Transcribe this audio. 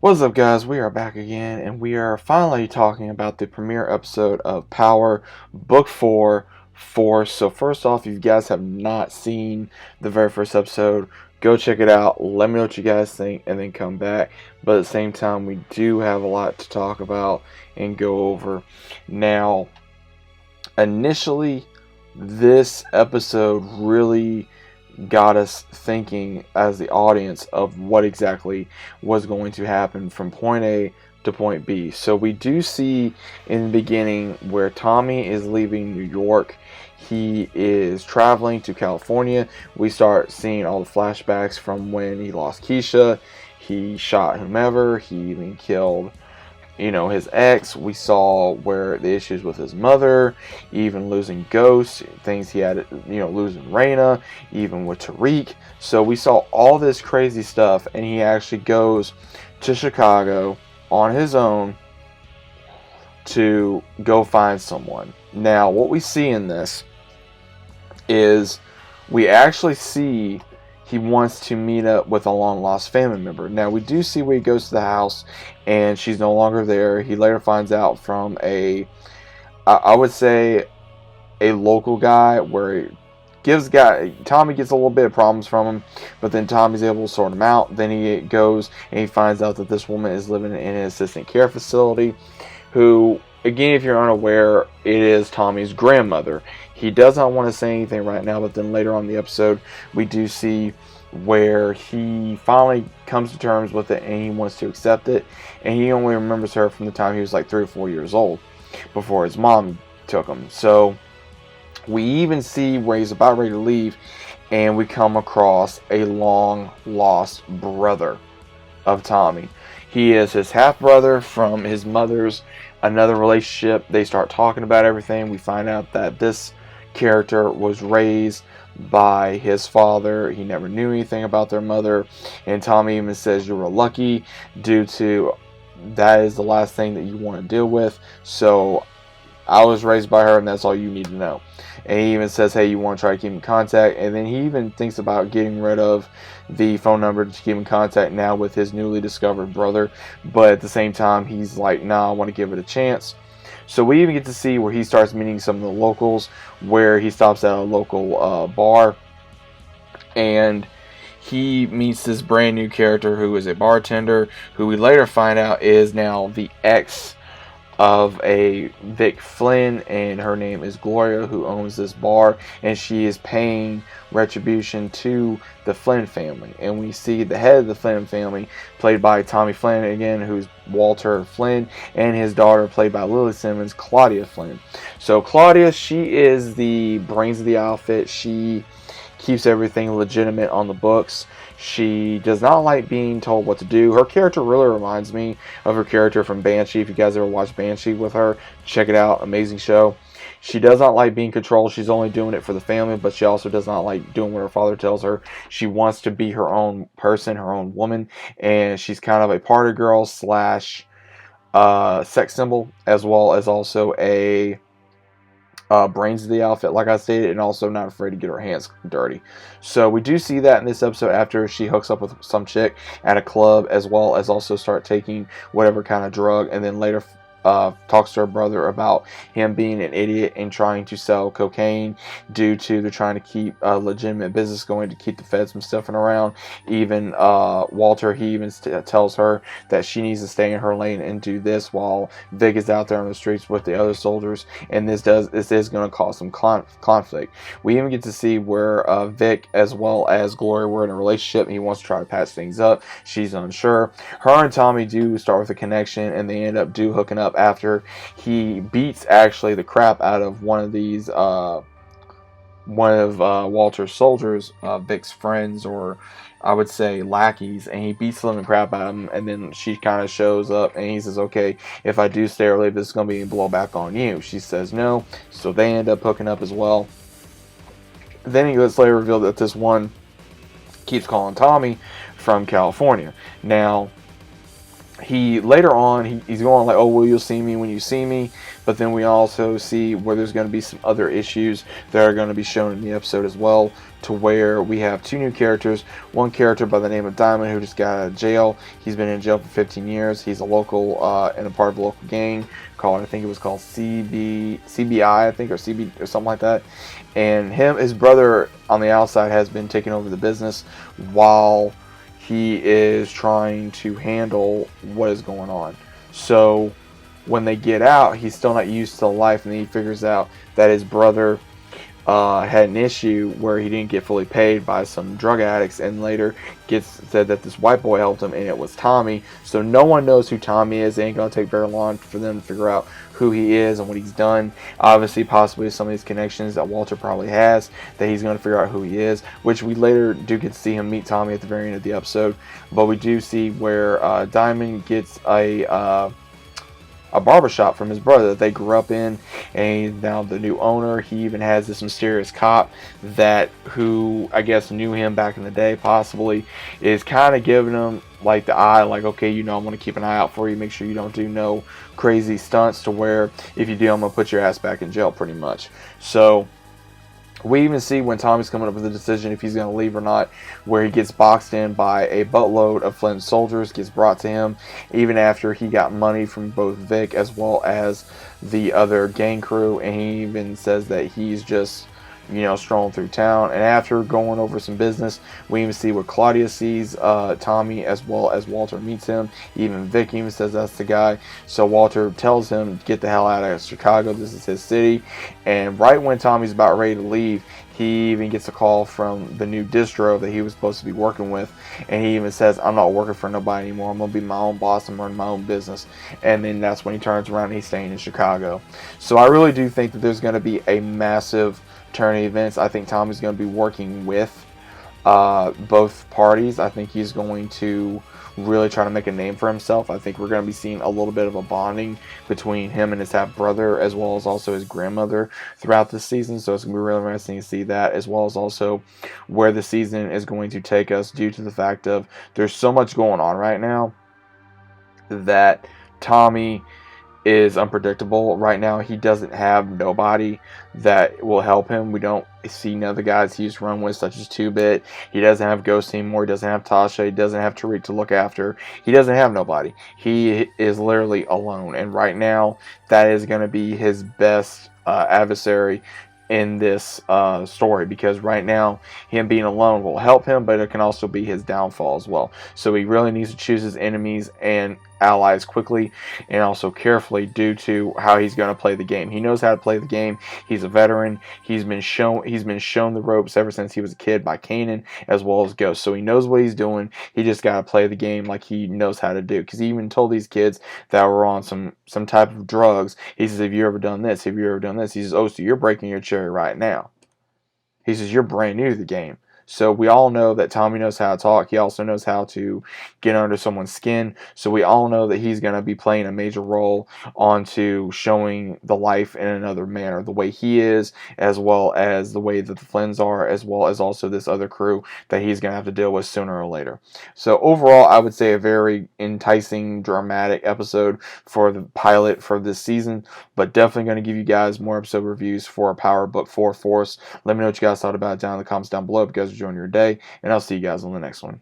What's up, guys? We are back again, and we are finally talking about the premiere episode of Power, Book 4, Force. So, first off, if you guys have not seen the very first episode, go check it out. Let me know what you guys think, and then come back. But at the same time, we do have a lot to talk about and go over. Now, initially, this episode really got us thinking as the audience of what exactly was going to happen from point A to point B. So we do see in the beginning where Tommy is leaving New York. He is traveling to California. We start seeing all the flashbacks from when he lost Keisha. He shot whomever. He even killed his ex. We saw where the issues with his mother, even losing Ghost, things he had, losing Raina, even with Tariq. So we saw all this crazy stuff, and he actually goes to Chicago on his own to go find someone. Now, what we see in this is we actually see he wants to meet up with a long-lost family member. Now, we do see where he goes to the house, and she's no longer there. He later finds out from I would say, a local guy, where Tommy gets a little bit of problems from him, but then Tommy's able to sort him out. Then he goes and he finds out that this woman is living in an assistant care facility, who, again, if you're unaware, it is Tommy's grandmother. He does not want to say anything right now, but then later on in the episode, we do see where he finally comes to terms with it and he wants to accept it. And he only remembers her from the time he was like 3 or 4 years old, before his mom took him. So we even see where he's about ready to leave, and we come across a long lost brother of Tommy. He is his half brother from his mother's another relationship. They start talking about everything. We find out that this character was raised by his father. He never knew anything about their mother, and Tommy even says, "You were lucky, due to that is the last thing that you want to deal with. So I was raised by her, and that's all you need to know." And he even says, "Hey, you want to try to keep in contact?" And then he even thinks about getting rid of the phone number to keep in contact now with his newly discovered brother. But at the same time, he's like, "Nah, I want to give it a chance." So we even get to see where he starts meeting some of the locals, where he stops at a local bar, and he meets this brand new character who is a bartender, who we later find out is now the ex of a Vic Flynn, and her name is Gloria, who owns this bar, and she is paying retribution to the Flynn family. And we see the head of the Flynn family, played by Tommy Flynn again, who's Walter Flynn, and his daughter, played by Lily Simmons, Claudia Flynn. So Claudia, she is the brains of the outfit. She keeps everything legitimate on the books. She does not like being told what to do. Her character really reminds me of her character from Banshee. If you guys ever watched Banshee with her, check it out. Amazing show. She does not like being controlled. She's only doing it for the family, but she also does not like doing what her father tells her. She wants to be her own person, her own woman, and she's kind of a party girl slash sex symbol, as well as also a brains of the outfit, like I stated, and also not afraid to get her hands dirty. So we do see that in this episode after she hooks up with some chick at a club, as well as also start taking whatever kind of drug, and then later talks to her brother about him being an idiot and trying to sell cocaine due to they're trying to keep legitimate business going to keep the feds from stuffing around. Even Walter, he even tells her that she needs to stay in her lane and do this while Vic is out there on the streets with the other soldiers, and this is going to cause some conflict. We even get to see where Vic as well as Gloria were in a relationship, and he wants to try to patch things up. She's unsure. Her and Tommy do start with a connection, and they end up hooking up after he beats actually the crap out of one of these Walter's soldiers, Vic's friends, or I would say lackeys, and he beats the living crap out of him. And then she kind of shows up, and he says, "Okay, if I do stay or leave, this is going to be a blowback on you." She says no, so they end up hooking up as well. Then he gets later revealed that this one keeps calling Tommy from California. Now, he later on he's going like, oh, well, you'll see me when you see me, but then we also see where there's going to be some other issues that are going to be shown in the episode as well, to where we have two new characters. One character by the name of Diamond, who just got out of jail. He's been in jail for 15 years. He's a local and a part of a local gang called, I think it was called CBI, I think, or CB or something like that. And his brother on the outside has been taking over the business while he is trying to handle what is going on. So when they get out, he's still not used to life, and then he figures out that his brother had an issue where he didn't get fully paid by some drug addicts, and later gets said that this white boy helped him, and it was Tommy. So no one knows who Tommy is. It ain't gonna take very long for them to figure out who he is and what he's done. Obviously, possibly some of these connections that Walter probably has, that he's going to figure out who he is, which we later do get to see him meet Tommy at the very end of the episode. But we do see where Diamond gets a barbershop from his brother that they grew up in, and now the new owner, he even has this mysterious cop that, who I guess knew him back in the day, possibly, is kind of giving him like the eye, like, okay, I'm going to keep an eye out for you, make sure you don't do no crazy stunts, to where if you do, I'm going to put your ass back in jail, pretty much. So we even see when Tommy's coming up with a decision if he's going to leave or not, where he gets boxed in by a buttload of Flint soldiers, gets brought to him, even after he got money from both Vic as well as the other gang crew, and he even says that he's just, strolling through town. And after going over some business, we even see where Claudia sees Tommy as well as Walter meets him. Even Vic even says that's the guy. So Walter tells him, get the hell out of Chicago, this is his city. And right when Tommy's about ready to leave, he even gets a call from the new distro that he was supposed to be working with, and he even says, I'm not working for nobody anymore, I'm going to be my own boss, I'm running my own business. And then that's when he turns around and he's staying in Chicago. So I really do think that there's going to be a massive turn of events. I think Tommy's going to be working with both parties. I think he's going to really try to make a name for himself. I think we're going to be seeing a little bit of a bonding between him and his half brother, as well as also his grandmother, throughout this season. So it's going to be really interesting to see that, as well as also where the season is going to take us, due to the fact of there's so much going on right now that Tommy is unpredictable. Right now, he doesn't have nobody that will help him. We don't see none of the guys he's run with, such as 2-Bit. He doesn't have Ghost anymore. He doesn't have Tasha. He doesn't have Tariq to look after. He doesn't have nobody. He is literally alone. And right now, that is going to be his best adversary in this story, because right now him being alone will help him, but it can also be his downfall as well. So he really needs to choose his enemies and allies quickly and also carefully, due to how he's going to play the game. He knows how to play the game. He's a veteran. He's been shown the ropes ever since he was a kid by Kanan as well as Ghost. So he knows what he's doing. He just got to play the game like he knows how to do, because he even told these kids that were on some type of drugs, he says, have you ever done this? Have you ever done this? He says, oh, so you're breaking your cherry right now. He says, you're brand new to the game. So we all know that Tommy knows how to talk. He also knows how to get under someone's skin. So we all know that he's going to be playing a major role onto showing the life in another manner, the way he is, as well as the way that the Flynns are, as well as also this other crew that he's going to have to deal with sooner or later. So overall, I would say a very enticing, dramatic episode for the pilot for this season, but definitely going to give you guys more episode reviews for Power Book 4 Force. Let me know what you guys thought about it down in the comments down below. If you guys enjoying your day, and I'll see you guys on the next one.